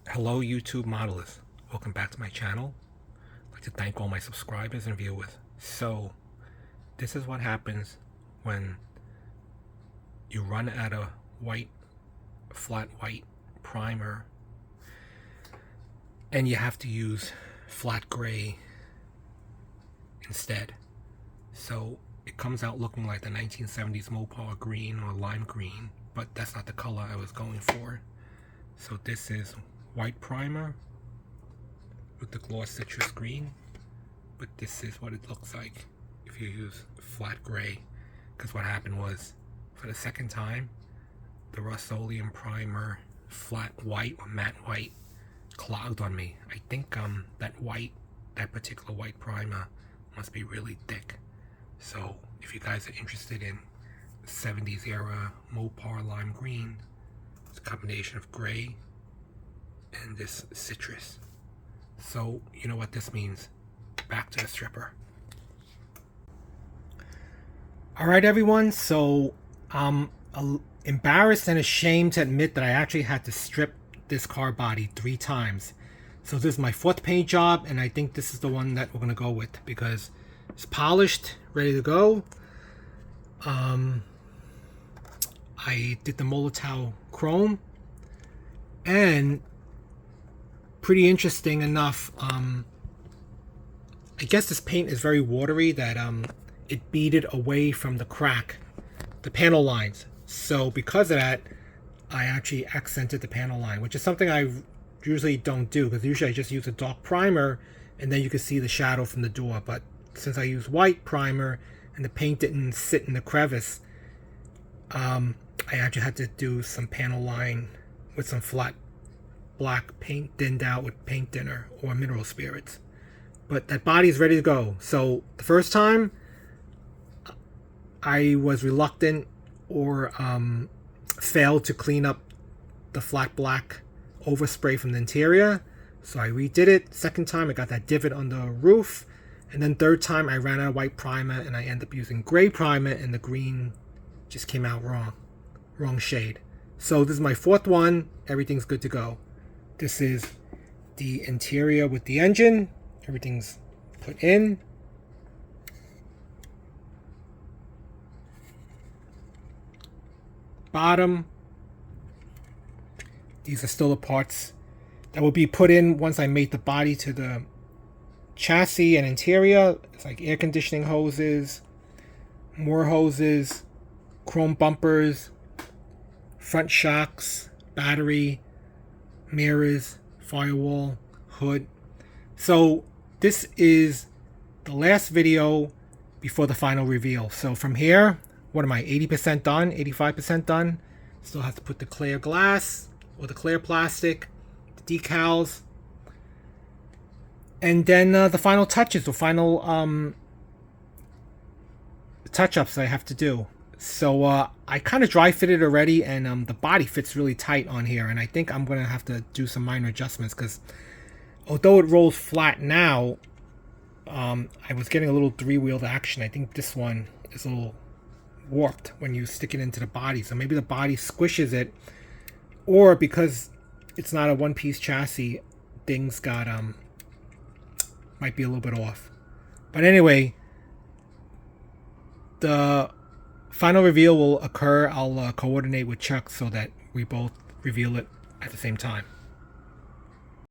Hello YouTube modelers, welcome back to my channel. I'd like to thank all my subscribers and viewers. So this is what happens when you run out of flat white primer and you have to use flat gray instead. So it comes out looking like the 1970s Mopar green or lime green, but that's not the color I was going for. So this is white primer with the gloss citrus green, but this is what it looks like if you use flat gray, because what happened was, for the second time, the Rust-Oleum primer flat white or matte white clogged on me. I think that particular white primer must be really thick. So if you guys are interested in 70s era Mopar lime green, it's a combination of gray and this citrus. So you know what this means. Back to the stripper. Alright everyone, so I'm embarrassed and ashamed to admit that I actually had to strip this car body 3 times. So this is my 4th paint job, and I think this is the one that we're going to go with because it's polished, ready to go. I did the Molotow chrome, and pretty interesting enough, I guess this paint is very watery that it beaded away from the crack, the panel lines. So because of that, I actually accented the panel line, which is something I usually don't do, because usually I just use a dark primer and then you can see the shadow from the door. But since I use white primer and the paint didn't sit in the crevice, I actually had to do some panel line with some flat black paint thinned out with paint thinner or mineral spirits. But that body is ready to go. So the first time I was reluctant or failed to clean up the flat black overspray from the interior, so I redid it. Second time I got that divot on the roof, and then third time I ran out of white primer and I ended up using gray primer, and the green just came out wrong shade. So this is my 4th one. Everything's good to go. This is the interior with the engine. Everything's put in. Bottom. These are still the parts that will be put in once I mate the body to the chassis and interior. It's like air conditioning hoses, more hoses, chrome bumpers, front shocks, battery, mirrors, firewall, hood. So this is the last video before the final reveal. So from here, what am I, 80% done, 85% done? Still have to put the clear glass or the clear plastic, the decals, and then the final touches, the final touch-ups I have to do. So I kind of dry fitted already, and the body fits really tight on here, and I think I'm going to have to do some minor adjustments, because although it rolls flat now, I was getting a little 3-wheeled action. I think this one is a little warped when you stick it into the body, so maybe the body squishes it, or because it's not a one-piece chassis, things got might be a little bit off. But anyway, the final reveal will occur. I'll coordinate with Chuck so that we both reveal it at the same time.